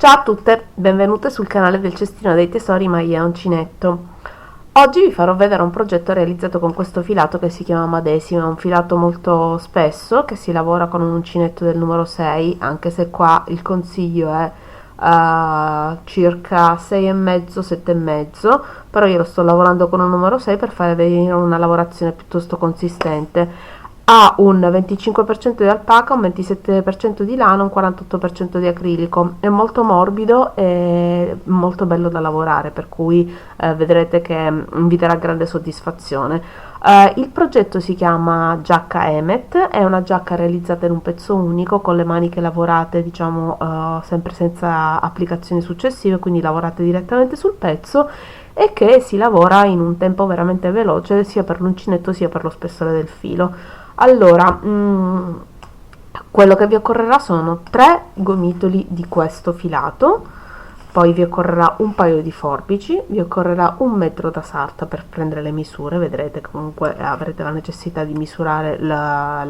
Ciao a tutte, benvenute sul canale del Cestino dei Tesori Maglia Uncinetto. Oggi vi farò vedere un progetto realizzato con questo filato che si chiama Madesimo. È un filato molto spesso che si lavora con un uncinetto del numero 6, anche se qua il consiglio è circa 6,5, 7,5, però io lo sto lavorando con un numero 6 per fare venire una lavorazione piuttosto consistente. Ha un 25% di alpaca, un 27% di lana, un 48% di acrilico. È molto morbido e molto bello da lavorare, per cui vedrete che vi darà grande soddisfazione. Il progetto si chiama giacca Emmet, è una giacca realizzata in un pezzo unico con le maniche lavorate, diciamo, sempre senza applicazioni successive, quindi lavorate direttamente sul pezzo, e che si lavora in un tempo veramente veloce sia per l'uncinetto sia per lo spessore del filo. Allora, quello che vi occorrerà sono 3 gomitoli di questo filato, poi vi occorrerà un paio di forbici, vi occorrerà un metro da sarta per prendere le misure. Vedrete, comunque avrete la necessità di misurare la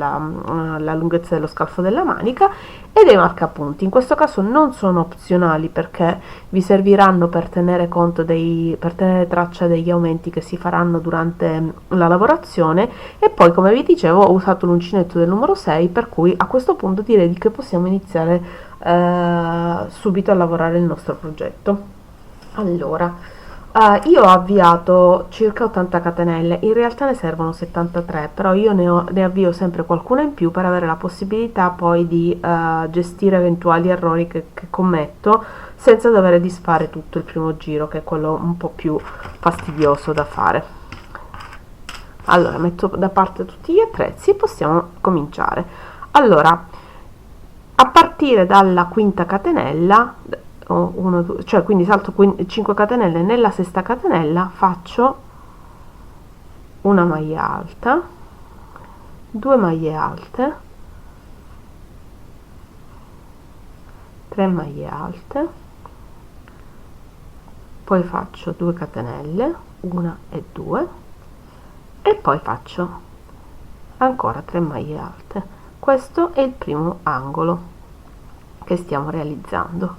lunghezza dello scalfo della manica, e dei marcapunti. In questo caso non sono opzionali perché vi serviranno per tenere per tenere traccia degli aumenti che si faranno durante la lavorazione. E poi, come vi dicevo, ho usato l'uncinetto del numero 6, per cui a questo punto direi che possiamo iniziare subito a lavorare il nostro progetto. Allora, io ho avviato circa 80 catenelle, in realtà ne servono 73, però io ne avvio sempre qualcuna in più per avere la possibilità poi di gestire eventuali errori che commetto senza dover disfare tutto il primo giro, che è quello un po' più fastidioso da fare. Allora, metto da parte tutti gli attrezzi e possiamo cominciare. Allora, a partire dalla quinta catenella, cioè quindi salto 5 catenelle, nella sesta catenella faccio una maglia alta, 2 maglie alte, 3 maglie alte, poi faccio 2 catenelle, 1 e 2, e poi faccio ancora 3 maglie alte. Questo è il primo angolo che stiamo realizzando,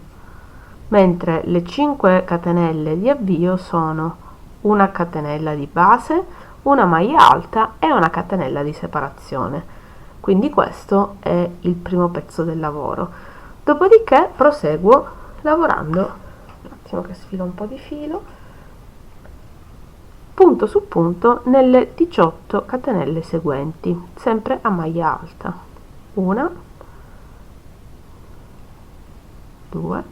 mentre le 5 catenelle di avvio sono una catenella di base, una maglia alta e una catenella di separazione. Quindi questo è il primo pezzo del lavoro. Dopodiché proseguo lavorando, un attimo che sfilo un po' di filo, punto su punto nelle 18 catenelle seguenti, sempre a maglia alta. 1, 2,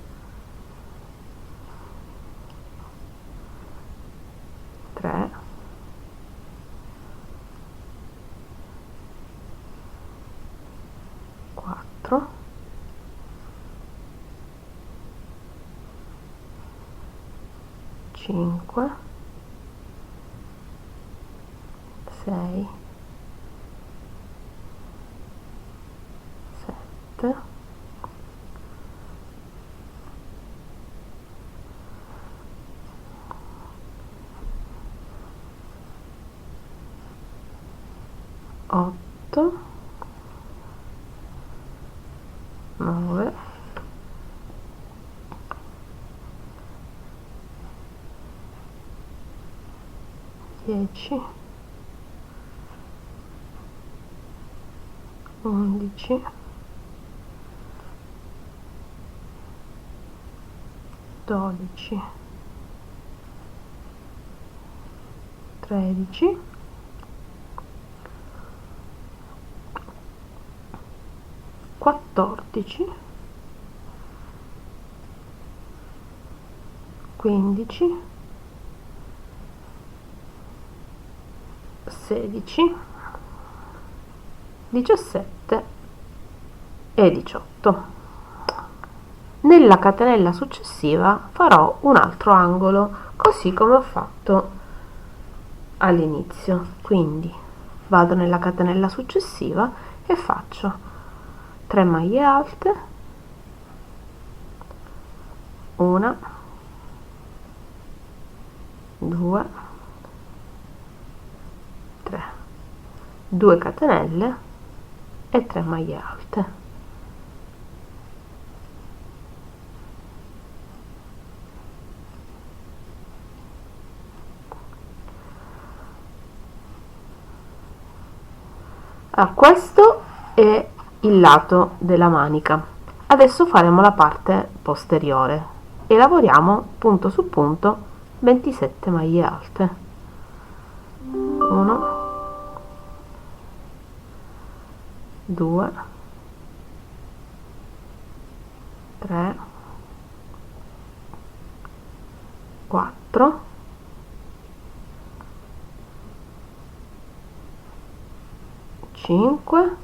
3, 4, 5, 6, 7, 8, 9, 10, 11, 12, 13, 14, 15, 16, 17 e 18. Nella catenella successiva farò un altro angolo, così come ho fatto all'inizio. Quindi vado nella catenella successiva e faccio 3 maglie alte, una, 2, 3, 2 catenelle e 3 maglie alte. Allora, questo è il lato della manica. Adesso faremo la parte posteriore e lavoriamo punto su punto 27 maglie alte. 1, 2, 3, 4, 5,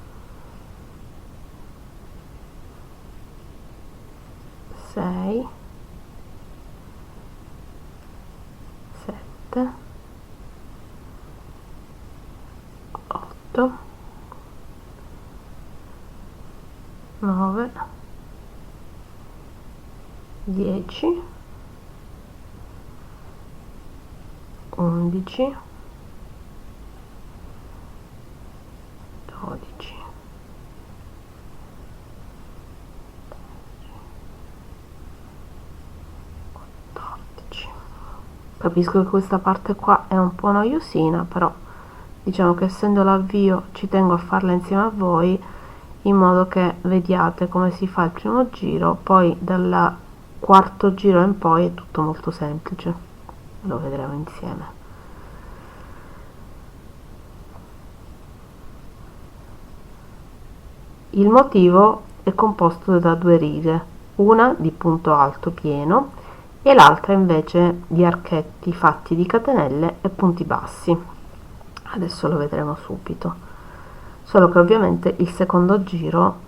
6, 7, 8, 9, 10, 11, 12, 14. Capisco che questa parte qua è un po' noiosina, però diciamo che essendo l'avvio ci tengo a farla insieme a voi in modo che vediate come si fa il primo giro, poi dal quarto giro in poi è tutto molto semplice, lo vedremo insieme. Il motivo è composto da due righe, una di punto alto pieno e l'altra invece di archetti fatti di catenelle e punti bassi. Adesso lo vedremo subito, solo che ovviamente il secondo giro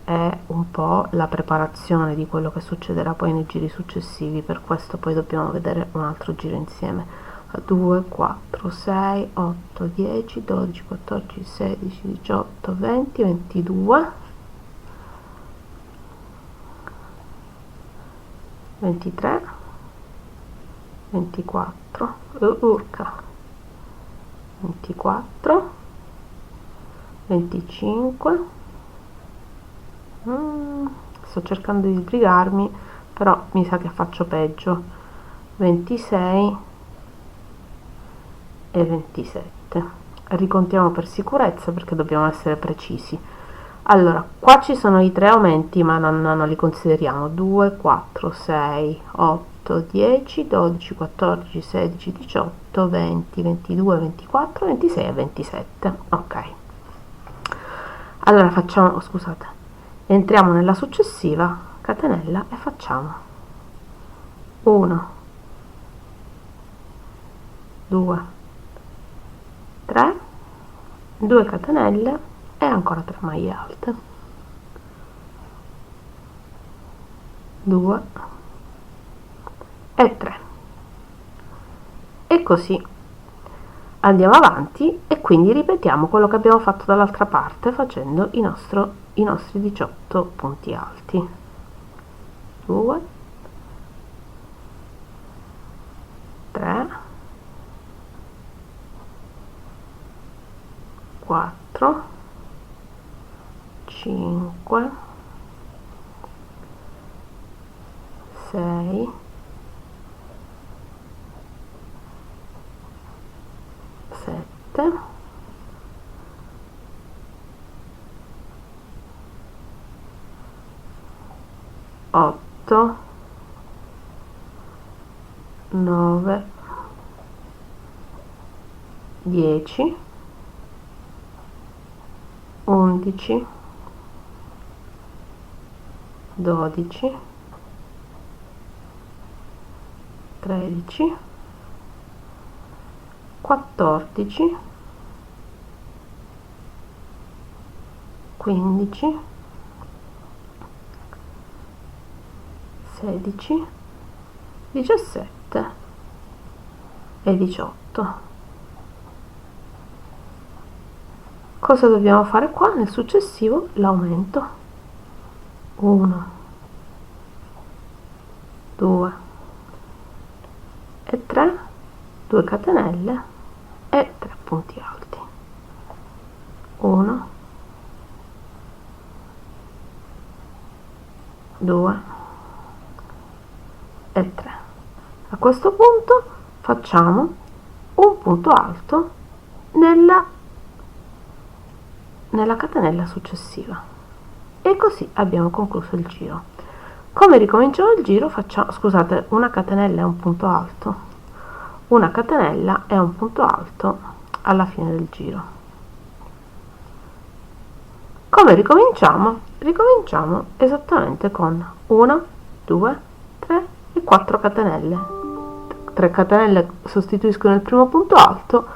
è un po' la preparazione di quello che succederà poi nei giri successivi, per questo poi dobbiamo vedere un altro giro insieme. 2, 4, 6, 8, 10, 12, 14, 16, 18, 20, 22, 23, 24, urca, 24, 25, sto cercando di sbrigarmi, però mi sa che faccio peggio, 26 e 27. Ricontiamo per sicurezza perché dobbiamo essere precisi. Allora, qua ci sono i tre aumenti, ma non li consideriamo. 2, 4, 6, 8, 10, 12, 14, 16, 18, 20, 22, 24, 26 e 27. Ok. Allora facciamo, oh, scusate, entriamo nella successiva catenella e facciamo 1, 2, 3, 2 catenelle e ancora 3 maglie alte, 2 e 3, e così andiamo avanti e quindi ripetiamo quello che abbiamo fatto dall'altra parte facendo i nostri 18 punti alti. 2, 3, 4, 5, 6, 7, 8, 9, 10, 11, 12, 13, 14, 15, 16, 17 e 18. Cosa dobbiamo fare qua? Nel successivo l'aumento. 1, 2 e 3, 2 catenelle e 3 punti alti. 1, 2 e 3. A questo punto facciamo un punto alto nella nella catenella successiva, e così abbiamo concluso il giro. Come ricominciamo il giro? Facciamo, scusate, una catenella e un punto alto, una catenella e un punto alto alla fine del giro. Come ricominciamo? Ricominciamo esattamente con 1, 2, 3 e 4 catenelle. 3 catenelle sostituiscono il primo punto alto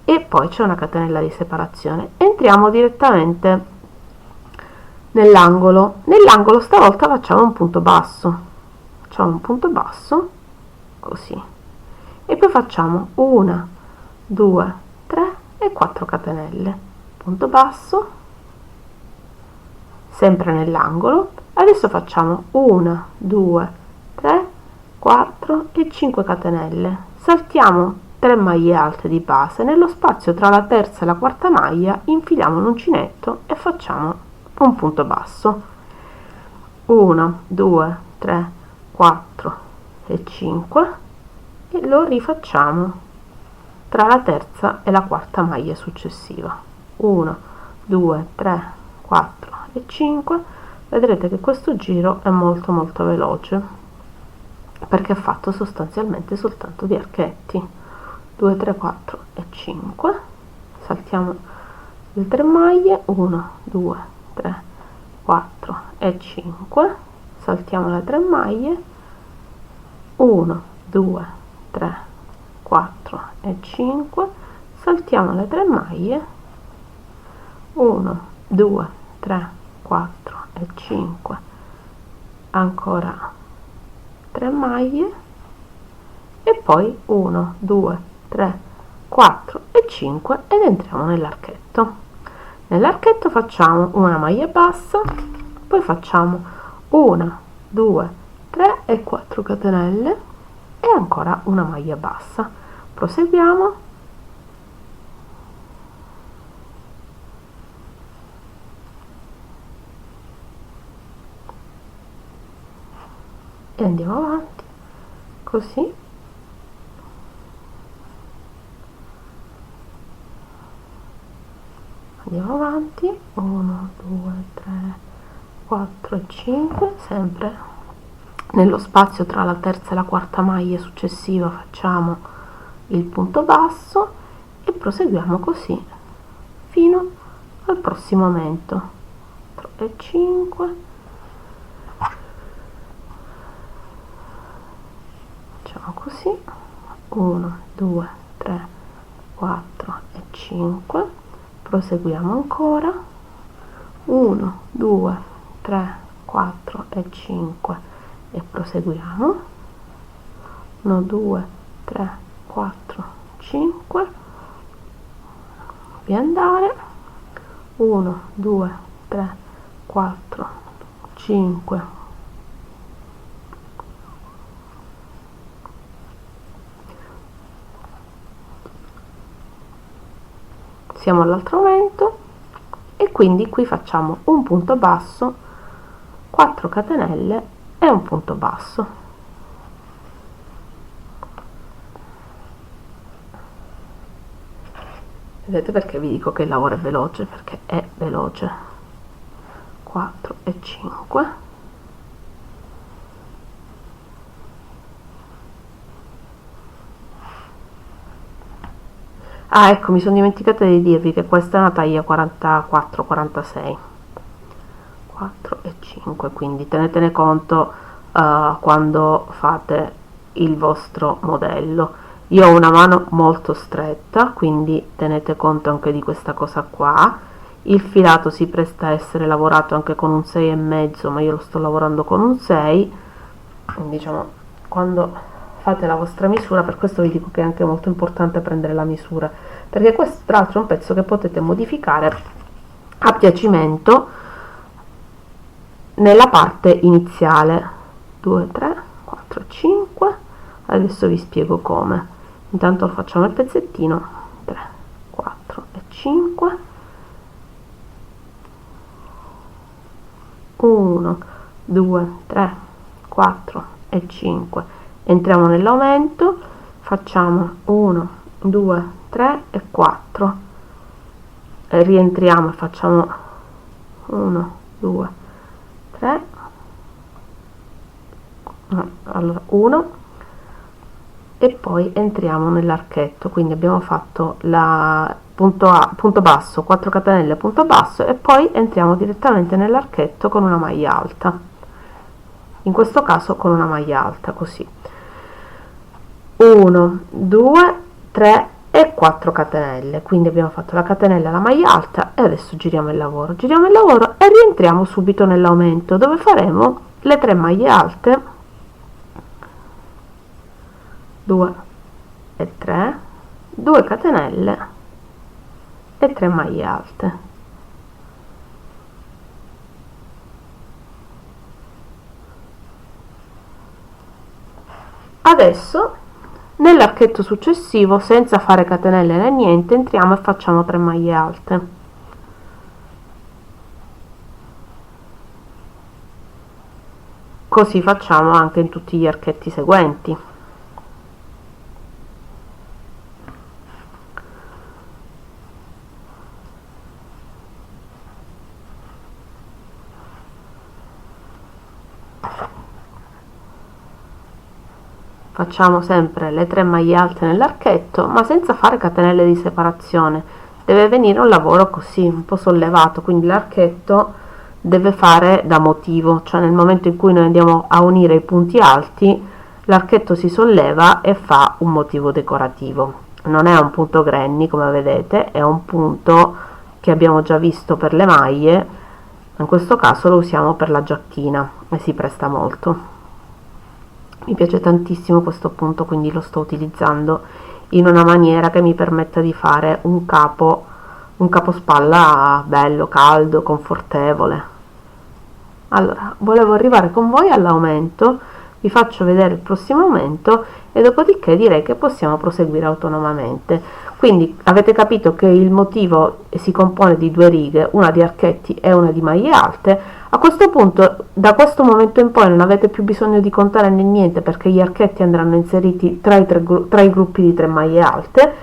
e poi c'è una catenella di separazione. Entriamo direttamente nell'angolo. Nell'angolo stavolta facciamo un punto basso. Facciamo un punto basso, così. E poi facciamo 1, 2, 3 e 4 catenelle. Punto basso, sempre nell'angolo. Adesso facciamo 1, 2, 3, 4 e 5 catenelle. Saltiamo 3 maglie alte di base. Nello spazio tra la terza e la quarta maglia infiliamo un uncinetto e facciamo un punto basso. 1, 2, 3, 4 e 5 e lo rifacciamo tra la terza e la quarta maglia successiva. 1, 2, 3, 4 e 5. Vedrete che questo giro è molto veloce perché è fatto sostanzialmente soltanto di archetti. 2, 3, 4 e 5. Saltiamo le 3 maglie. 1, 2, 3, 4 e 5. Saltiamo le 3 maglie. 1, 2, 3, 4 e 5. Saltiamo le 3 maglie. 1, 2, 3, 4 e 5. Ancora 3 maglie e poi 1, 2, 3, 4 e 5 ed entriamo nell'archetto. Nell'archetto facciamo una maglia bassa, poi facciamo 1, 2, 3 e 4 catenelle e ancora una maglia bassa. Proseguiamo. E andiamo avanti così. Andiamo avanti. 1, 2, 3, 4 e 5, sempre nello spazio tra la terza e la quarta maglia successiva facciamo il punto basso e proseguiamo così fino al prossimo aumento. 4 e 5. Facciamo così. 1, 2, 3, 4 e 5. Proseguiamo ancora. 1, 2, 3, 4 e 5 e proseguiamo. 1, 2, 3, 4, 5. Via andare. 1, 2, 3, 4, 5. Siamo all'altro aumento e quindi qui facciamo un punto basso, 4 catenelle e un punto basso. Vedete perché vi dico che il lavoro è veloce? Perché è veloce. 4 e 5. Ah, ecco, mi sono dimenticata di dirvi che questa è una taglia 44-46. 4 e 5, quindi tenetene conto quando fate il vostro modello. Io ho una mano molto stretta, quindi tenete conto anche di questa cosa qua. Il filato si presta a essere lavorato anche con un 6,5, ma io lo sto lavorando con un 6. Quindi, diciamo, quando fate la vostra misura, per questo vi dico che è anche molto importante prendere la misura, perché questo tra l'altro è un pezzo che potete modificare a piacimento nella parte iniziale. 2, 3, 4, 5. Adesso vi spiego come. Intanto facciamo il pezzettino. 3, 4 e 5. 1, 2, 3, 4 e 5. Entriamo nell'aumento, facciamo 1, 2, 3 e 4. rientriamo e facciamo 1 2 3, allora 1, e poi entriamo nell'archetto, quindi abbiamo fatto la punto basso, 4 catenelle, punto basso, e poi entriamo direttamente nell'archetto con una maglia alta, in questo caso con una maglia alta, così 1 2 3 e 4 catenelle, quindi abbiamo fatto la catenella, la maglia alta, e adesso giriamo il lavoro e rientriamo subito nell'aumento, dove faremo le 3 maglie alte, 2 e 3, 2 catenelle e 3 maglie alte. Adesso nell'archetto successivo, senza fare catenelle né niente, entriamo e facciamo 3 maglie alte, così facciamo anche in tutti gli archetti seguenti. Facciamo sempre le 3 maglie alte nell'archetto, ma senza fare catenelle di separazione, deve venire un lavoro così un po' sollevato, quindi l'archetto deve fare da motivo, cioè nel momento in cui noi andiamo a unire i punti alti, l'archetto si solleva e fa un motivo decorativo. Non è un punto granny, come vedete, è un punto che abbiamo già visto per le maglie, in questo caso lo usiamo per la giacchina e si presta molto. Mi piace tantissimo questo punto, quindi lo sto utilizzando in una maniera che mi permetta di fare un capospalla bello, caldo, confortevole. Allora, volevo arrivare con voi all'aumento, vi faccio vedere il prossimo aumento e dopodiché direi che possiamo proseguire autonomamente. Quindi avete capito che il motivo si compone di 2 righe, una di archetti e una di maglie alte. A questo punto, da questo momento in poi, non avete più bisogno di contare né niente, perché gli archetti andranno inseriti tra i gruppi di 3 maglie alte,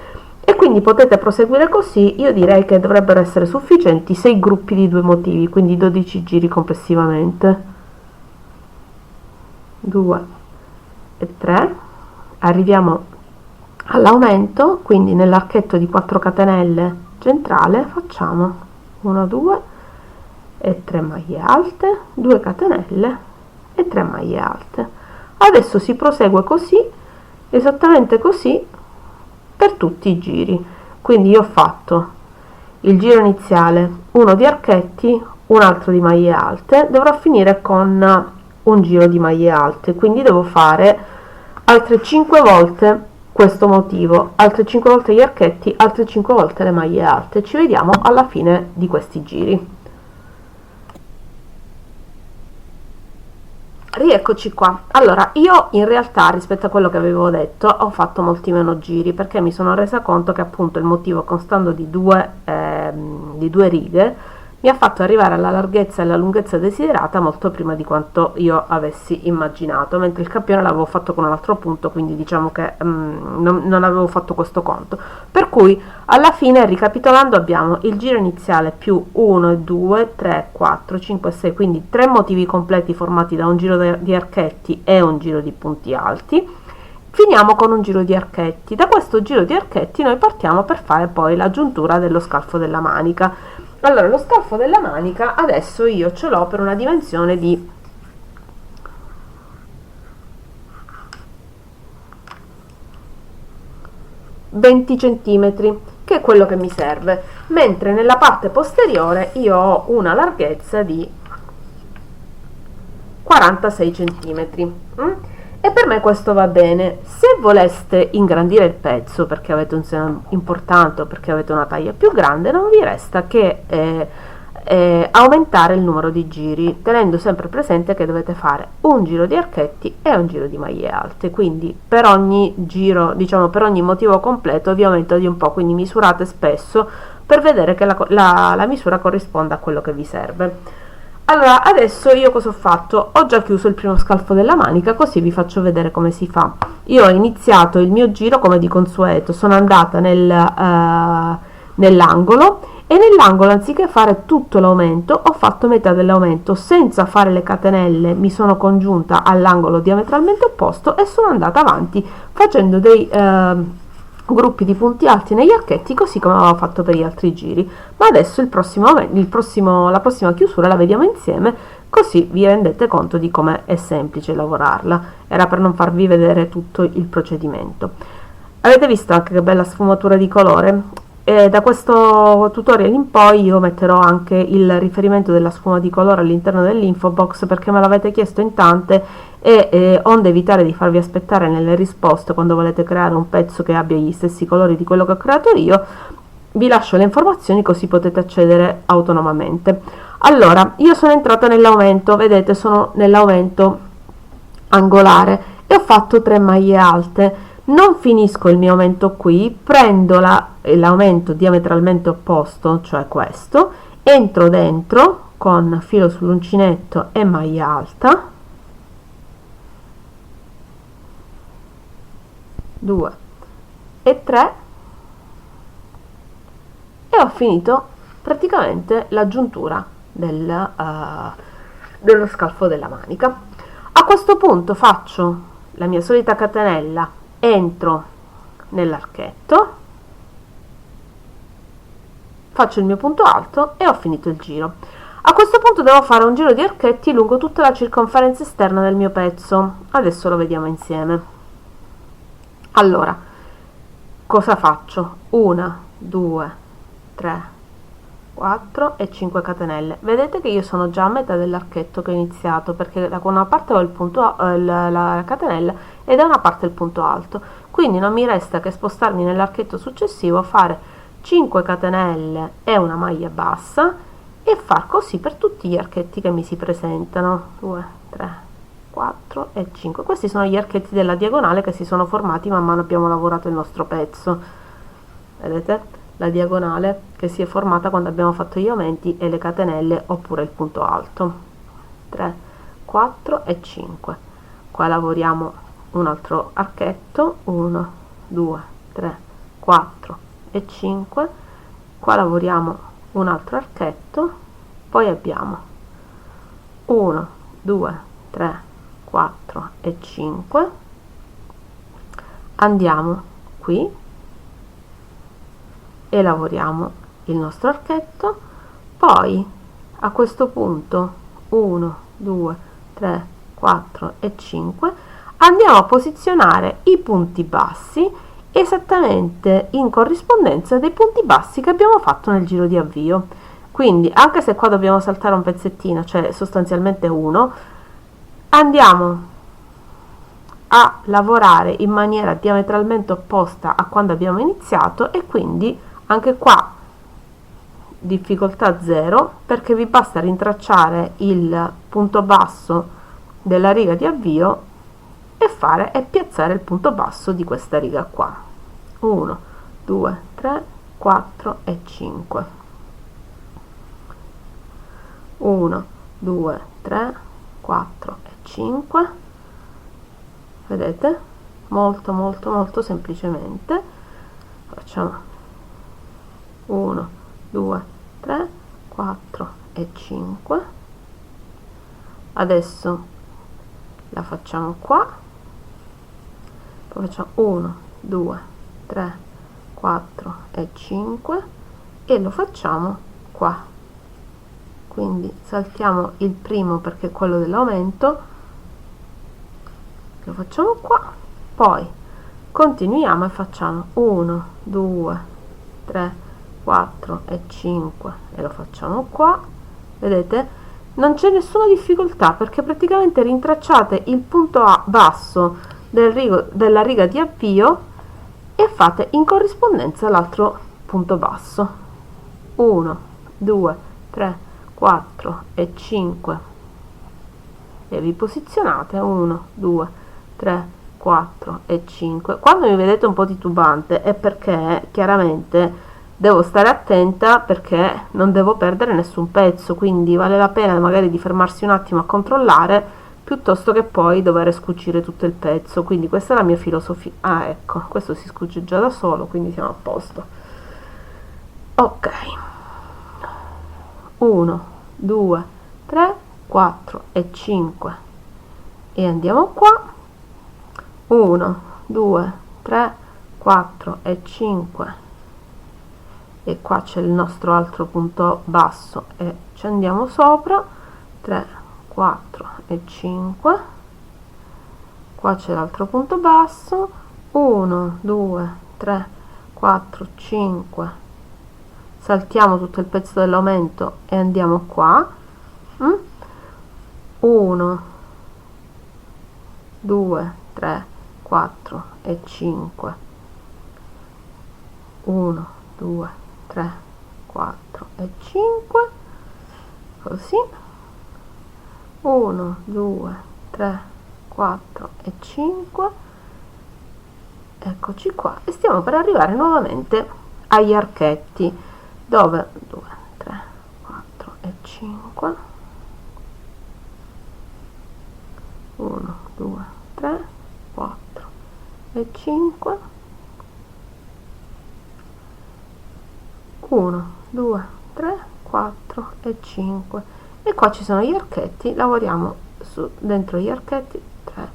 e quindi potete proseguire così. Io direi che dovrebbero essere sufficienti 6 gruppi di 2 motivi, quindi 12 giri complessivamente. 2 e 3, arriviamo all'aumento, quindi nell'archetto di 4 catenelle centrale facciamo 1 2 e 3 maglie alte, 2 catenelle e 3 maglie alte. Adesso si prosegue così, esattamente così, per tutti i giri. Quindi io ho fatto il giro iniziale, uno di archetti, un altro di maglie alte, dovrò finire con un giro di maglie alte, quindi devo fare altre 5 volte questo motivo, altre 5 volte gli archetti, altre 5 volte le maglie alte. Ci vediamo alla fine di questi giri. Rieccoci qua. Allora, io in realtà, rispetto a quello che avevo detto, ho fatto molti meno giri, perché mi sono resa conto che appunto il motivo, constando di due righe, mi ha fatto arrivare alla larghezza e alla lunghezza desiderata molto prima di quanto io avessi immaginato, mentre il campione l'avevo fatto con un altro punto, quindi diciamo che non avevo fatto questo conto. Per cui alla fine, ricapitolando, abbiamo il giro iniziale più 1 2 3 4 5 6, quindi 3 motivi completi formati da un giro di archetti e un giro di punti alti. Finiamo con un giro di archetti. Da questo giro di archetti noi partiamo per fare poi la giuntura dello scalfo della manica. Allora, lo scalfo della manica adesso io ce l'ho per una dimensione di 20 centimetri, che è quello che mi serve, mentre nella parte posteriore io ho una larghezza di 46 centimetri. E per me questo va bene. Se voleste ingrandire il pezzo perché avete un seno importante o perché avete una taglia più grande, non vi resta che aumentare il numero di giri, tenendo sempre presente che dovete fare un giro di archetti e un giro di maglie alte. Quindi per ogni giro, diciamo per ogni motivo completo, vi aumento di un po', quindi misurate spesso per vedere che la misura corrisponda a quello che vi serve. Allora, adesso io cosa ho fatto? Ho già chiuso il primo scalfo della manica, così vi faccio vedere come si fa. Io ho iniziato il mio giro come di consueto, sono andata nell'angolo, e nell'angolo anziché fare tutto l'aumento ho fatto metà dell'aumento senza fare le catenelle, mi sono congiunta all'angolo diametralmente opposto e sono andata avanti facendo dei gruppi di punti alti negli archetti, così come avevo fatto per gli altri giri. Ma adesso la prossima chiusura la vediamo insieme, così vi rendete conto di come è semplice lavorarla. Era per non farvi vedere tutto il procedimento. Avete visto anche che bella sfumatura di colore? E da questo tutorial in poi io metterò anche il riferimento della sfuma di colore all'interno dell'info box, perché me l'avete chiesto in tante e onde evitare di farvi aspettare nelle risposte quando volete creare un pezzo che abbia gli stessi colori di quello che ho creato io, vi lascio le informazioni così potete accedere autonomamente. Allora, io sono entrata nell'aumento, vedete, sono nell'aumento angolare e ho fatto 3 maglie alte. Non finisco il mio aumento qui, prendo l'aumento diametralmente opposto, cioè questo, entro dentro con filo sull'uncinetto e maglia alta, 2 e 3, e ho finito praticamente la giuntura dello scalfo della manica. A questo punto faccio la mia solita catenella, entro nell'archetto, faccio il mio punto alto e ho finito il giro. A questo punto devo fare un giro di archetti lungo tutta la circonferenza esterna del mio pezzo. Adesso lo vediamo insieme. Allora, cosa faccio? 1, 2, 3, 4 e 5 catenelle. Vedete che io sono già a metà dell'archetto che ho iniziato, perché da una parte ho il punto, la catenella e da una parte il punto alto, quindi non mi resta che spostarmi nell'archetto successivo, fare 5 catenelle e una maglia bassa e far così per tutti gli archetti che mi si presentano. 2, 3, 4 e 5. Questi sono gli archetti della diagonale che si sono formati man mano abbiamo lavorato il nostro pezzo. Vedete? La diagonale che si è formata quando abbiamo fatto gli aumenti e le catenelle oppure il punto alto. 3, 4 e 5. Qua lavoriamo un altro archetto, 1, 2, 3, 4 e 5. Qua lavoriamo un altro archetto, poi abbiamo 1, 2, 3, 4 e 5. Andiamo qui e lavoriamo il nostro archetto, poi a questo punto 1, 2, 3, 4 e 5 andiamo a posizionare i punti bassi esattamente in corrispondenza dei punti bassi che abbiamo fatto nel giro di avvio. Quindi anche se qua dobbiamo saltare un pezzettino, cioè sostanzialmente uno, andiamo a lavorare in maniera diametralmente opposta a quando abbiamo iniziato, e quindi anche qua difficoltà 0, perché vi basta rintracciare il punto basso della riga di avvio e piazzare il punto basso di questa riga qua. 1, 2, 3, 4 e 5. 1, 2, 3, 4 e 5. Vedete? Molto molto molto semplicemente facciamo 1, 2, 3, 4 e 5. Adesso la facciamo qua, poi facciamo 1, 2, 3, 4 e 5 e lo facciamo qua. Quindi saltiamo il primo perché è quello dell'aumento, lo facciamo qua, poi continuiamo e facciamo 1, 2, 3, 4 e 5 e lo facciamo qua. Vedete? Non c'è nessuna difficoltà perché praticamente rintracciate il punto basso della riga di avvio e fate in corrispondenza l'altro punto basso. 1, 2, 3, 4 e 5 e vi posizionate 1, 2, 3, 4 e 5. Quando mi vedete un po' titubante è perché chiaramente devo stare attenta, perché non devo perdere nessun pezzo, quindi vale la pena magari di fermarsi un attimo a controllare piuttosto che poi dover scucire tutto il pezzo. Quindi questa è la mia filosofia. Ecco, questo si scuce già da solo, quindi siamo a posto. Ok, 1 2 3 4 e 5 e andiamo qua, 1 2 3 4 e 5 e qua c'è il nostro altro punto basso e ci andiamo sopra, 3 4 e 5, qua c'è l'altro punto basso, 1 2 3 4 5, saltiamo tutto il pezzo dell'aumento e andiamo qua, 1 2 3 4 e 5, 1 2 3 4 e 5, così, 1 2 3 4 e 5, eccoci qua, e stiamo per arrivare nuovamente agli archetti, dove 2 3 4 e 5, 1 2 3 4 e 5, 1 2 3 4 e 5, e qua ci sono gli archetti, lavoriamo dentro gli archetti, 3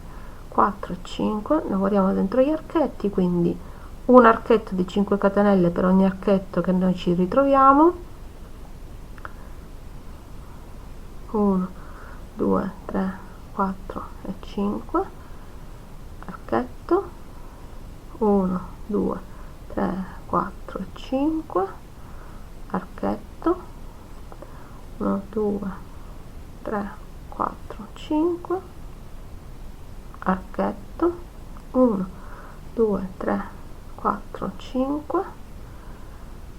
4 5, lavoriamo dentro gli archetti, quindi un archetto di 5 catenelle per ogni archetto che noi ci ritroviamo, 1 2 3 4 e 5, archetto, 1 2 3 4 e 5, archetto, 1 2 3 4 5, archetto, 1 2 3 4 5,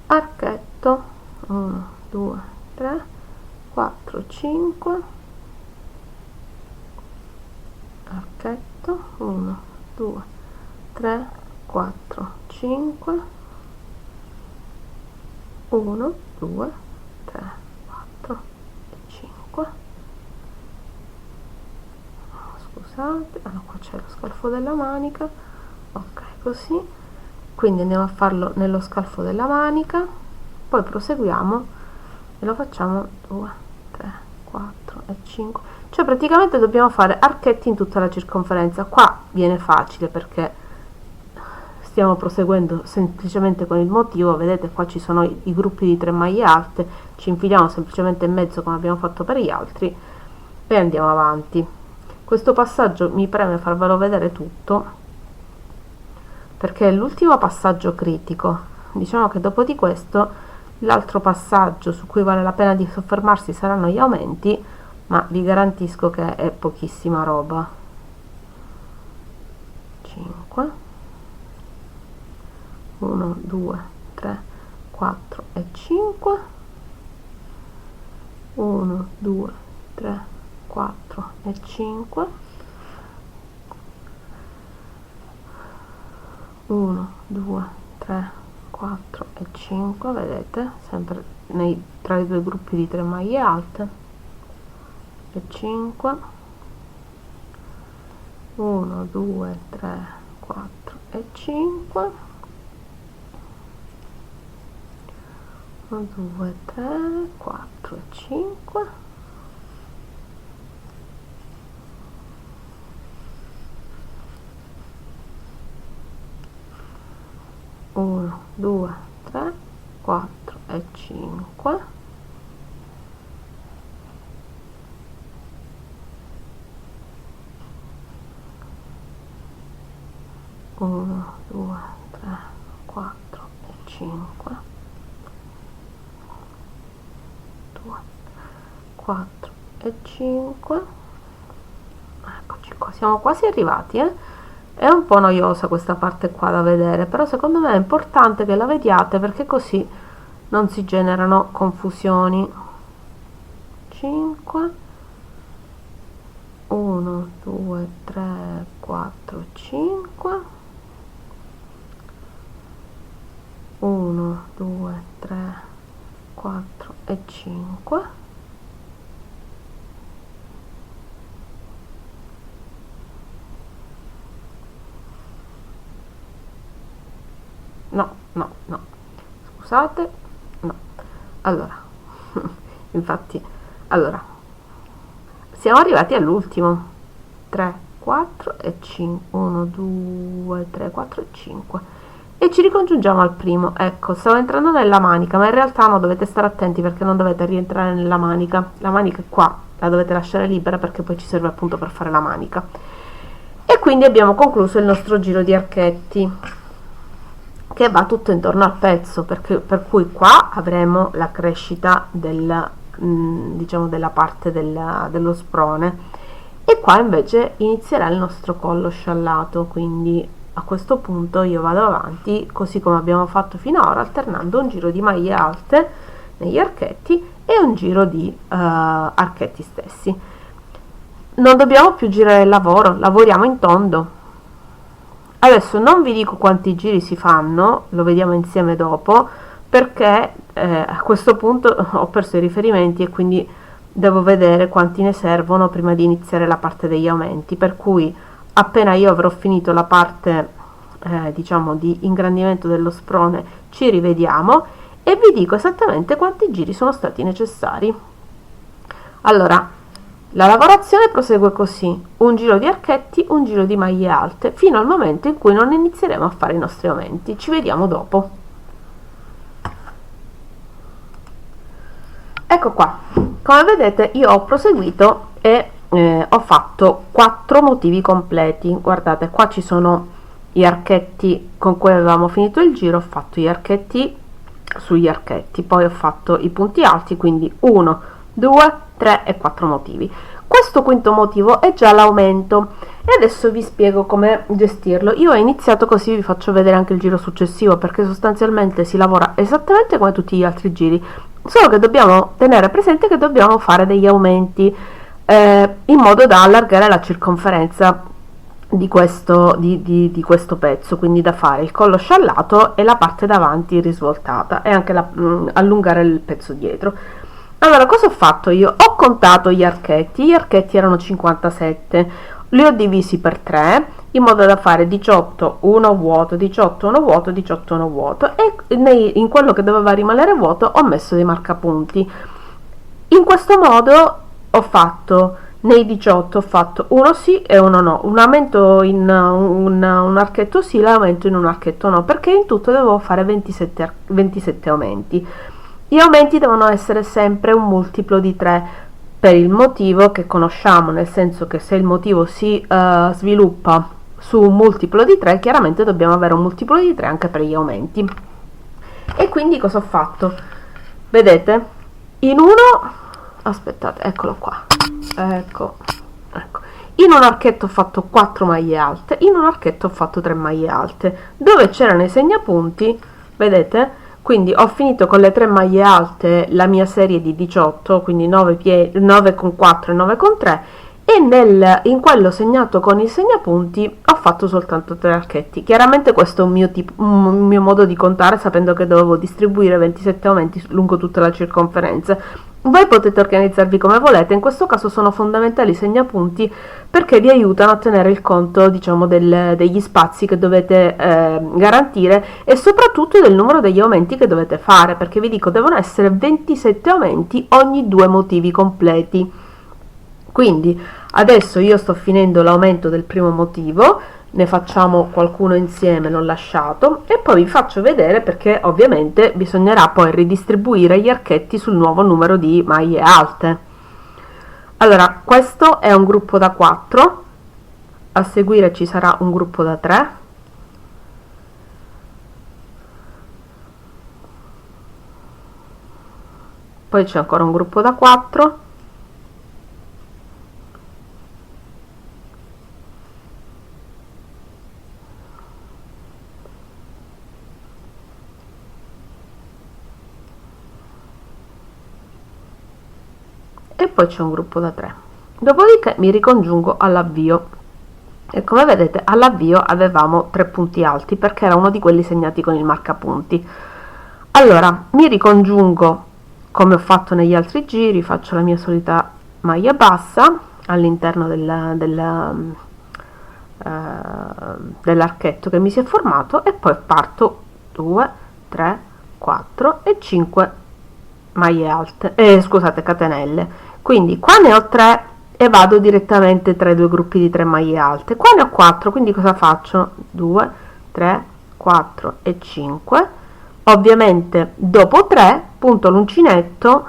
archetto, 1 2 3 4 5, archetto, 1 2 3 4 5, 1 2 3 4 e 5, scusate, allora qua c'è lo scalfo della manica, ok, così, quindi andiamo a farlo nello scalfo della manica, poi proseguiamo e lo facciamo 2 3 4 e 5, cioè praticamente dobbiamo fare archetti in tutta la circonferenza. Qua viene facile perché stiamo proseguendo semplicemente con il motivo, vedete qua ci sono i gruppi di 3 maglie alte, ci infiliamo semplicemente in mezzo come abbiamo fatto per gli altri e andiamo avanti. Questo passaggio mi preme farvelo vedere tutto perché è l'ultimo passaggio critico, diciamo che dopo di questo l'altro passaggio su cui vale la pena di soffermarsi saranno gli aumenti, ma vi garantisco che è pochissima roba. 5 1 2 3 4 e 5, 1 2 3 4 e 5, 1 2 3 4 e 5, vedete, sempre tra i due gruppi di 3 maglie alte, e 5, 1 2 3 4 e 5, 1 2 3 4 e 5, 1 2 3 4 e 5, 1 2 3 4 e 5, 2 4 e 5, eccoci qua, siamo quasi arrivati, È un po' noiosa questa parte qua da vedere, però secondo me è importante che la vediate perché così non si generano confusioni. 5 1 2 3 4 5, 1 2 3 4 e 5, no, scusate, allora infatti, allora siamo arrivati all'ultimo, 3 4 e 5, 1 2 3 4 e 5, e ci ricongiungiamo al primo. Ecco, stavo entrando nella manica, ma in realtà no, dovete stare attenti perché non dovete rientrare nella manica, la manica è qua, la dovete lasciare libera perché poi ci serve appunto per fare la manica. E quindi abbiamo concluso il nostro giro di archetti, che va tutto intorno al pezzo, perché, per cui qua avremo la crescita del, diciamo, della parte dello sprone, e qua invece inizierà il nostro collo sciallato. Quindi a questo punto io vado avanti così come abbiamo fatto finora, alternando un giro di maglie alte negli archetti e un giro di archetti stessi. Non dobbiamo più girare il lavoro, lavoriamo in tondo. Adesso non vi dico quanti giri si fanno, lo vediamo insieme dopo, perché a questo punto ho perso i riferimenti e quindi devo vedere quanti ne servono prima di iniziare la parte degli aumenti, per cui appena io avrò finito la parte diciamo di ingrandimento dello sprone ci rivediamo e vi dico esattamente quanti giri sono stati necessari. Allora, la lavorazione prosegue così: un giro di archetti, un giro di maglie alte, fino al momento in cui non inizieremo a fare i nostri aumenti. Ci vediamo dopo. Ecco qua, come vedete io ho proseguito e ho fatto 4 motivi completi. Guardate, qua ci sono gli archetti con cui avevamo finito il giro, ho fatto gli archetti sugli archetti, poi ho fatto i punti alti, quindi 1 2 3 e 4 motivi. Questo quinto motivo è già l'aumento e adesso vi spiego come gestirlo. Io ho iniziato così, vi faccio vedere anche il giro successivo, perché sostanzialmente si lavora esattamente come tutti gli altri giri, solo che dobbiamo tenere presente che dobbiamo fare degli aumenti in modo da allargare la circonferenza di questo pezzo, quindi da fare il collo sciallato e la parte davanti risvoltata e anche allungare il pezzo dietro. Allora, cosa ho fatto io? Ho contato gli archetti erano 57, li ho divisi per 3 in modo da fare 18 1 vuoto, 18 1 vuoto, 18 1 vuoto, e in quello che doveva rimanere vuoto ho messo dei marcapunti. In questo modo ho fatto, nei 18 ho fatto uno sì e uno no, un aumento in un archetto sì, l'aumento in un archetto no, perché in tutto dovevo fare 27 aumenti. Gli aumenti devono essere sempre un multiplo di 3 per il motivo che conosciamo, nel senso che se il motivo si sviluppa su un multiplo di 3, chiaramente dobbiamo avere un multiplo di 3 anche per gli aumenti. E quindi cosa ho fatto? Vedete? In uno, aspettate, eccolo qua, ecco, in un archetto ho fatto 4 maglie alte, in un archetto ho fatto 3 maglie alte, dove c'erano i segnapunti, vedete? Quindi ho finito con le 3 maglie alte la mia serie di 18, quindi 9 con 4 e 9 con 3, e in quello segnato con i segnapunti ho fatto soltanto 3 archetti. Chiaramente questo è un mio modo di contare, sapendo che dovevo distribuire 27 aumenti lungo tutta la circonferenza. Voi potete organizzarvi come volete, in questo caso sono fondamentali i segnapunti perché vi aiutano a tenere il conto, diciamo, degli spazi che dovete garantire e soprattutto del numero degli aumenti che dovete fare, perché vi dico devono essere 27 aumenti ogni 2 motivi completi. Quindi adesso io sto finendo l'aumento del primo motivo, ne facciamo qualcuno insieme, l'ho lasciato, e poi vi faccio vedere perché ovviamente bisognerà poi ridistribuire gli archetti sul nuovo numero di maglie alte. Allora, questo è un gruppo da 4, a seguire ci sarà un gruppo da 3, poi c'è ancora un gruppo da 4, e poi c'è un gruppo da 3. Dopodiché mi ricongiungo all'avvio e come vedete all'avvio avevamo 3 punti alti perché era uno di quelli segnati con il marcapunti. Allora mi ricongiungo come ho fatto negli altri giri, faccio la mia solita maglia bassa all'interno dell'archetto che mi si è formato e poi parto 2 3 4 e 5 maglie alte, scusate, catenelle. Quindi qua ne ho 3 e vado direttamente tra i due gruppi di 3 maglie alte. Qua ne ho 4, quindi cosa faccio? 2, 3, 4 e 5. Ovviamente dopo 3 punto l'uncinetto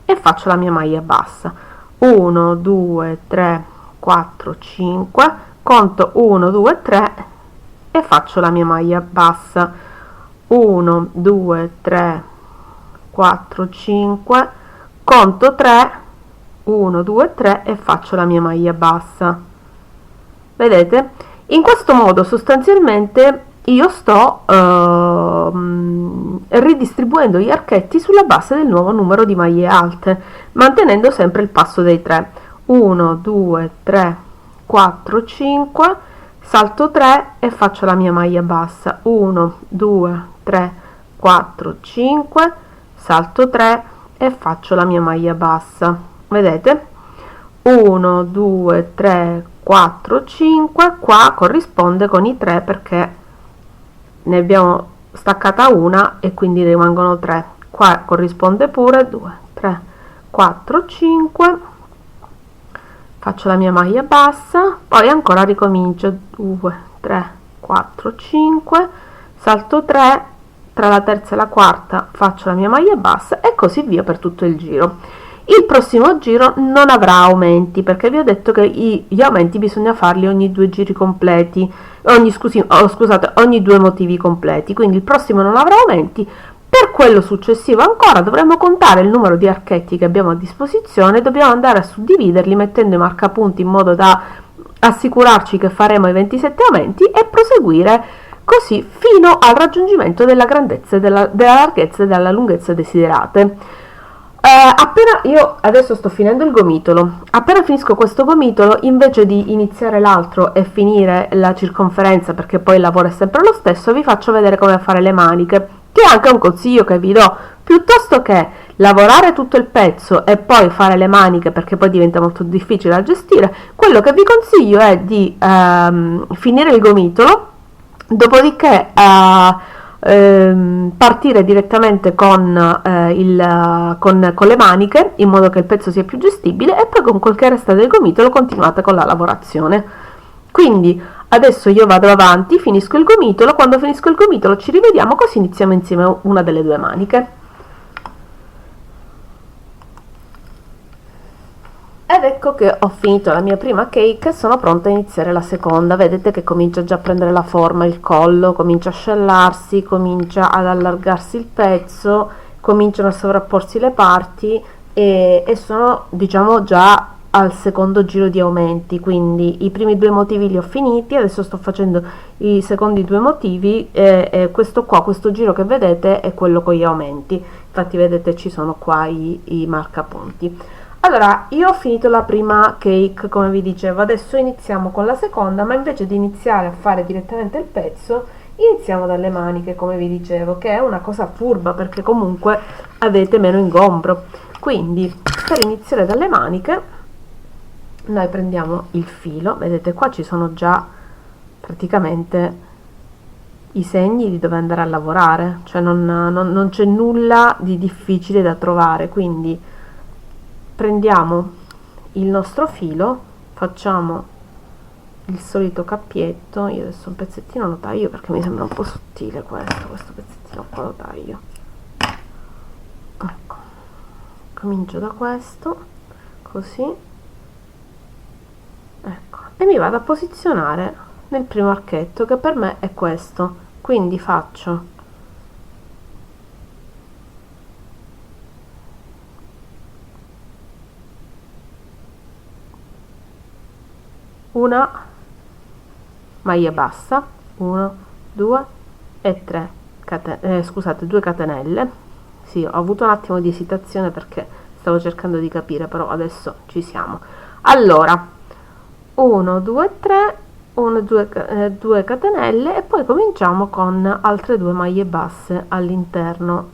e faccio la mia maglia bassa. 1, 2, 3, 4, 5, conto 1, 2, 3 e faccio la mia maglia bassa. 1, 2, 3, 4, 5, conto 3, 1, 2, 3 e faccio la mia maglia bassa. Vedete? In questo modo sostanzialmente io sto ridistribuendo gli archetti sulla base del nuovo numero di maglie alte, mantenendo sempre il passo dei 3. 1, 2, 3, 4, 5, salto 3 e faccio la mia maglia bassa. 1, 2, 3, 4, 5, salto 3 e faccio la mia maglia bassa. Vedete? 1, 2, 3, 4, 5, qua corrisponde con i 3 perché ne abbiamo staccata una e quindi rimangono 3. Qua corrisponde pure 2, 3, 4, 5, faccio la mia maglia bassa, poi ancora ricomincio. 2, 3, 4, 5, salto 3, tra la terza e la quarta faccio la mia maglia bassa e così via per tutto il giro. Il prossimo giro non avrà aumenti perché vi ho detto che gli aumenti bisogna farli ogni 2 giri completi, ogni 2 motivi completi, quindi il prossimo non avrà aumenti. Per quello successivo ancora dovremo contare il numero di archetti che abbiamo a disposizione, dobbiamo andare a suddividerli mettendo i marcapunti in modo da assicurarci che faremo i 27 aumenti e proseguire così fino al raggiungimento della grandezza, della larghezza e della lunghezza desiderate. Appena io adesso sto finendo il gomitolo, appena finisco questo gomitolo, invece di iniziare l'altro e finire la circonferenza, perché poi il lavoro è sempre lo stesso, vi faccio vedere come fare le maniche, che è anche un consiglio che vi do. Piuttosto che lavorare tutto il pezzo e poi fare le maniche, perché poi diventa molto difficile da gestire, quello che vi consiglio è di finire il gomitolo, dopodiché partire direttamente con le maniche in modo che il pezzo sia più gestibile e poi con quel che resta del gomitolo continuate con la lavorazione. Quindi adesso io vado avanti, finisco il gomitolo, quando finisco il gomitolo ci rivediamo così iniziamo insieme una delle 2 maniche. Ed ecco che ho finito la mia prima cake e sono pronta a iniziare la seconda. Vedete che comincia già a prendere la forma, il collo comincia a sciallarsi, comincia ad allargarsi il pezzo, cominciano a sovrapporsi le parti e sono, diciamo, già al secondo giro di aumenti. Quindi i primi 2 motivi li ho finiti, adesso sto facendo i secondi 2 motivi e questo giro che vedete è quello con gli aumenti. Infatti vedete ci sono qua i marcapunti. Allora, io ho finito la prima cake, come vi dicevo, adesso iniziamo con la seconda, ma invece di iniziare a fare direttamente il pezzo, iniziamo dalle maniche, come vi dicevo, che è una cosa furba, perché comunque avete meno ingombro. Quindi, per iniziare dalle maniche, noi prendiamo il filo, vedete qua ci sono già praticamente i segni di dove andare a lavorare, cioè non c'è nulla di difficile da trovare, quindi prendiamo il nostro filo, facciamo il solito cappietto. Io adesso un pezzettino lo taglio perché mi sembra un po' sottile questo pezzettino qua, lo taglio. Ecco, comincio da questo, così, ecco, e mi vado a posizionare nel primo archetto che per me è questo, quindi faccio una maglia bassa, 1, 2 e 3 scusate, 2 catenelle. Sì, ho avuto un attimo di esitazione perché stavo cercando di capire, però adesso ci siamo. Allora 1, 2, 3, 1, 2 catenelle e poi cominciamo con altre 2 maglie basse all'interno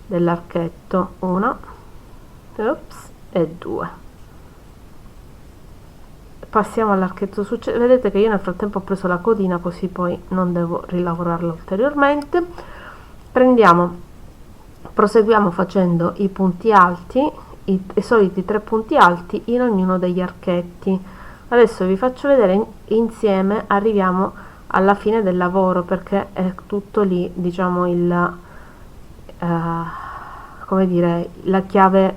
dell'archetto, 1 e 2. Passiamo all'archetto successivo. Vedete che io nel frattempo ho preso la codina, così poi non devo rilavorarla ulteriormente. Prendiamo Proseguiamo facendo i punti alti, i soliti 3 punti alti in ognuno degli archetti. Adesso vi faccio vedere insieme, arriviamo alla fine del lavoro, perché è tutto lì, diciamo, come dire, la chiave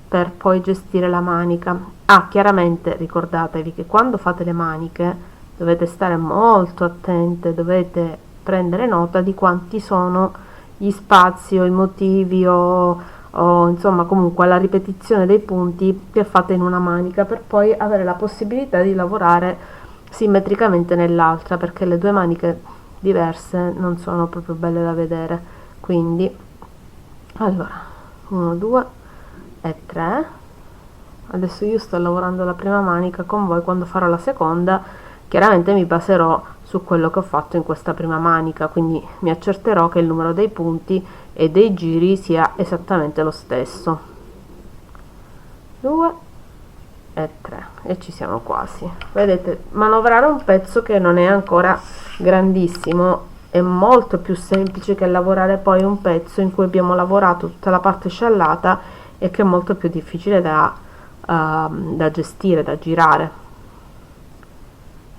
per poi gestire la manica. Chiaramente ricordatevi che quando fate le maniche dovete stare molto attente, dovete prendere nota di quanti sono gli spazi o i motivi o insomma comunque la ripetizione dei punti che fate in una manica, per poi avere la possibilità di lavorare simmetricamente nell'altra, perché le due maniche diverse non sono proprio belle da vedere. Quindi allora 1 2 e 3. Adesso io sto lavorando la prima manica, con voi quando farò la seconda chiaramente mi baserò su quello che ho fatto in questa prima manica, quindi mi accerterò che il numero dei punti e dei giri sia esattamente lo stesso. 2 e 3 e ci siamo quasi. Vedete, manovrare un pezzo che non è ancora grandissimo è molto più semplice che lavorare poi un pezzo in cui abbiamo lavorato tutta la parte sciallata e che è molto più difficile da gestire, da girare.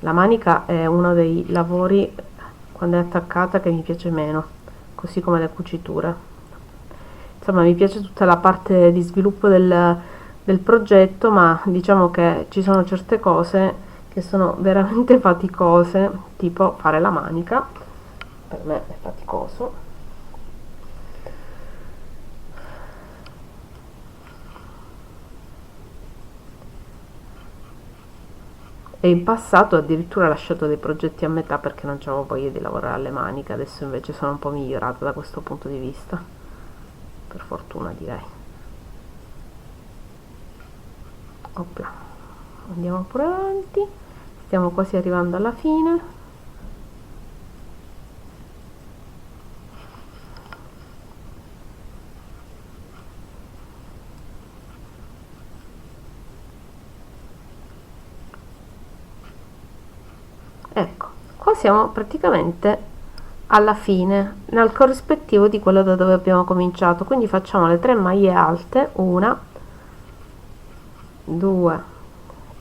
La manica è uno dei lavori, quando è attaccata, che mi piace meno, così come le cuciture. Insomma, mi piace tutta la parte di sviluppo del progetto, ma diciamo che ci sono certe cose che sono veramente faticose, tipo fare la manica, per me è faticoso. E in passato addirittura ho lasciato dei progetti a metà perché non avevo voglia di lavorare alle maniche. Adesso invece sono un po' migliorata da questo punto di vista, per fortuna direi. Opla. Andiamo pure avanti, stiamo quasi arrivando alla fine. Ecco, qua siamo praticamente alla fine, nel corrispettivo di quello da dove abbiamo cominciato, quindi facciamo le 3 maglie alte, 1 2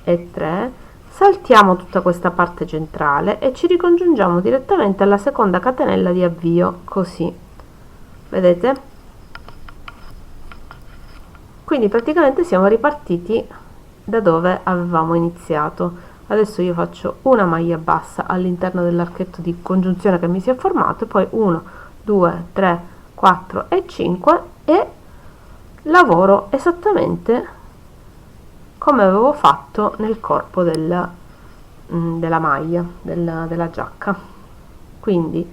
e 3, saltiamo tutta questa parte centrale e ci ricongiungiamo direttamente alla seconda catenella di avvio, così, vedete? Quindi praticamente siamo ripartiti da dove avevamo iniziato. Adesso io faccio una maglia bassa all'interno dell'archetto di congiunzione che mi si è formato, e poi 1 2 3 4 e 5 e lavoro esattamente come avevo fatto nel corpo della maglia della giacca. Quindi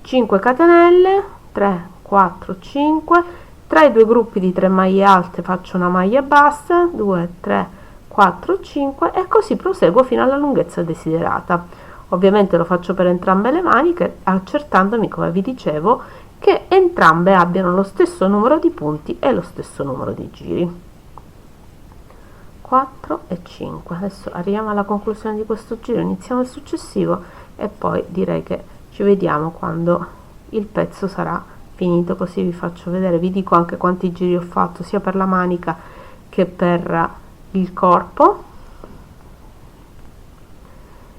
5 catenelle, 3 4 5, tra i due gruppi di 3 maglie alte faccio una maglia bassa, 2 3 4 5 e così proseguo fino alla lunghezza desiderata. Ovviamente lo faccio per entrambe le maniche, accertandomi, come vi dicevo, che entrambe abbiano lo stesso numero di punti e lo stesso numero di giri. 4 e 5. Adesso arriviamo alla conclusione di questo giro, iniziamo il successivo e poi direi che ci vediamo quando il pezzo sarà finito, così vi faccio vedere, vi dico anche quanti giri ho fatto sia per la manica che per il corpo.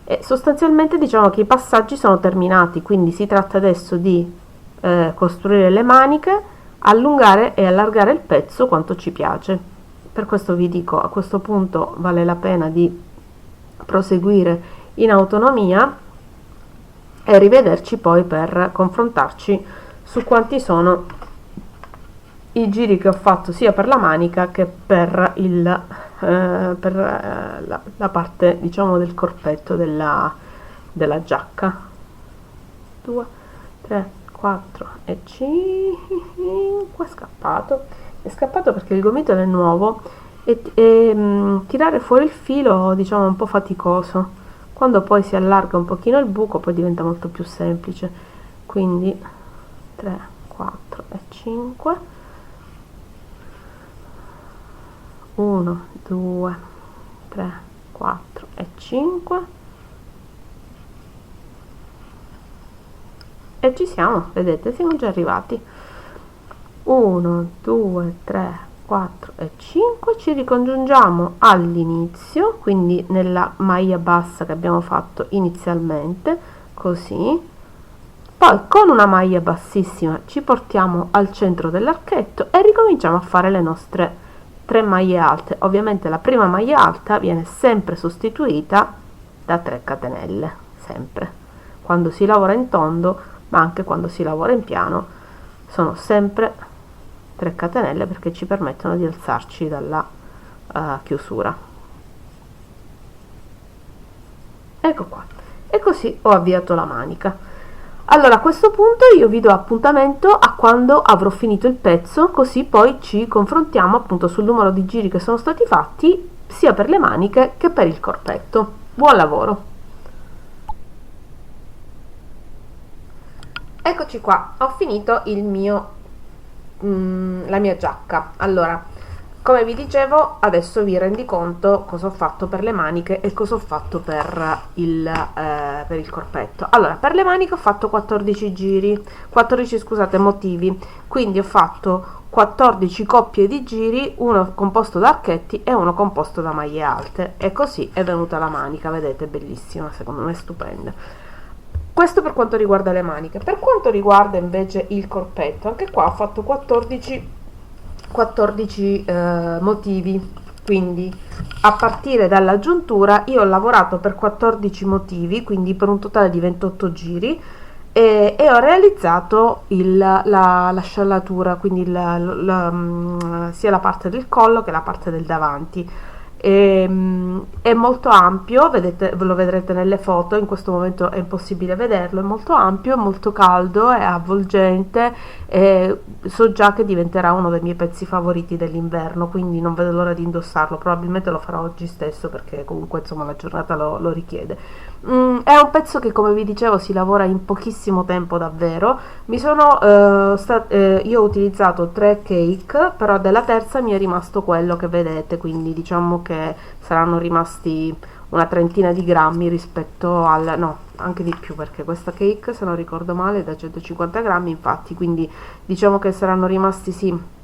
E sostanzialmente diciamo che i passaggi sono terminati, quindi si tratta adesso di costruire le maniche, allungare e allargare il pezzo quanto ci piace. Per questo vi dico, a questo punto vale la pena di proseguire in autonomia e rivederci poi per confrontarci su quanti sono i giri che ho fatto sia per la manica che per la parte, diciamo, del corpetto della giacca. 2 3 4 e 5. È scappato perché il gomitolo è nuovo e tirare fuori il filo, diciamo, è un po' faticoso. Quando poi si allarga un pochino il buco poi diventa molto più semplice. Quindi 3 4 e 5, 1 2 3 4 e 5 e ci siamo, vedete, siamo già arrivati. 1 2 3 4 e 5, ci ricongiungiamo all'inizio, quindi nella maglia bassa che abbiamo fatto inizialmente, così. Poi con una maglia bassissima ci portiamo al centro dell'archetto e ricominciamo a fare le nostre 3 maglie alte. Ovviamente la prima maglia alta viene sempre sostituita da 3 catenelle, sempre. Quando si lavora in tondo, ma anche quando si lavora in piano, sono sempre 3 catenelle perché ci permettono di alzarci dalla chiusura. Ecco qua. E così ho avviato la manica. Allora a questo punto io vi do appuntamento a quando avrò finito il pezzo, così poi ci confrontiamo appunto sul numero di giri che sono stati fatti sia per le maniche che per il corpetto. Buon lavoro! Eccoci qua, ho finito la mia giacca. Allora, come vi dicevo, adesso vi rendi conto cosa ho fatto per le maniche e cosa ho fatto per il corpetto. Allora, per le maniche ho fatto 14 giri, 14 scusate, motivi, quindi ho fatto 14 coppie di giri, uno composto da archetti e uno composto da maglie alte, e così è venuta la manica, vedete, bellissima, secondo me stupenda. Questo per quanto riguarda le maniche. Per quanto riguarda invece il corpetto, anche qua ho fatto 14 motivi, quindi a partire dalla giuntura io ho lavorato per 14 motivi, quindi per un totale di 28 giri, e ho realizzato la sciallatura, quindi sia la parte del collo che la parte del davanti. È molto ampio, vedete, ve lo vedrete nelle foto, in questo momento è impossibile vederlo, è molto ampio, è molto caldo, è avvolgente, e so già che diventerà uno dei miei pezzi favoriti dell'inverno, quindi non vedo l'ora di indossarlo, probabilmente lo farò oggi stesso perché comunque insomma la giornata lo richiede. È un pezzo che, come vi dicevo, si lavora in pochissimo tempo davvero. Io ho utilizzato 3 cake, però della terza mi è rimasto quello che vedete, quindi diciamo che saranno rimasti una trentina di grammi rispetto al, no, anche di più, perché questa cake, se non ricordo male, è da 150 grammi infatti, quindi diciamo che saranno rimasti sì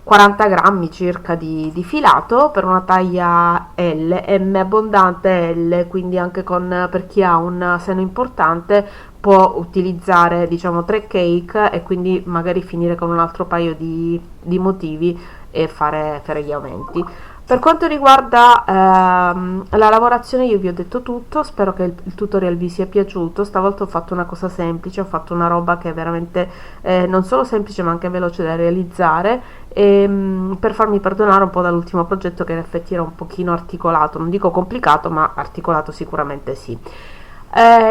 40 grammi circa di filato per una taglia L, M abbondante L, quindi anche per chi ha un seno importante può utilizzare diciamo 3 cake e quindi magari finire con un altro paio di motivi e fare gli aumenti. Per quanto riguarda la lavorazione, io vi ho detto tutto, spero che il tutorial vi sia piaciuto. Stavolta ho fatto una cosa semplice, ho fatto una roba che è veramente non solo semplice ma anche veloce da realizzare, per farmi perdonare un po' dall'ultimo progetto che in effetti era un pochino articolato, non dico complicato ma articolato sicuramente sì.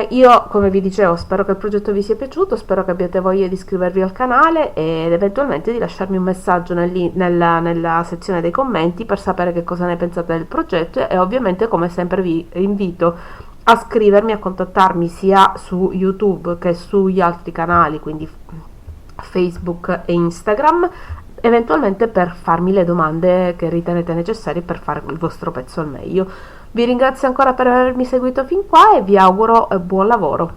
Io, come vi dicevo, spero che il progetto vi sia piaciuto, spero che abbiate voglia di iscrivervi al canale ed eventualmente di lasciarmi un messaggio nella sezione dei commenti per sapere che cosa ne pensate del progetto, e ovviamente come sempre vi invito a scrivermi, a contattarmi sia su YouTube che sugli altri canali, quindi Facebook e Instagram, eventualmente per farmi le domande che ritenete necessarie per fare il vostro pezzo al meglio. Vi ringrazio ancora per avermi seguito fin qua e vi auguro buon lavoro.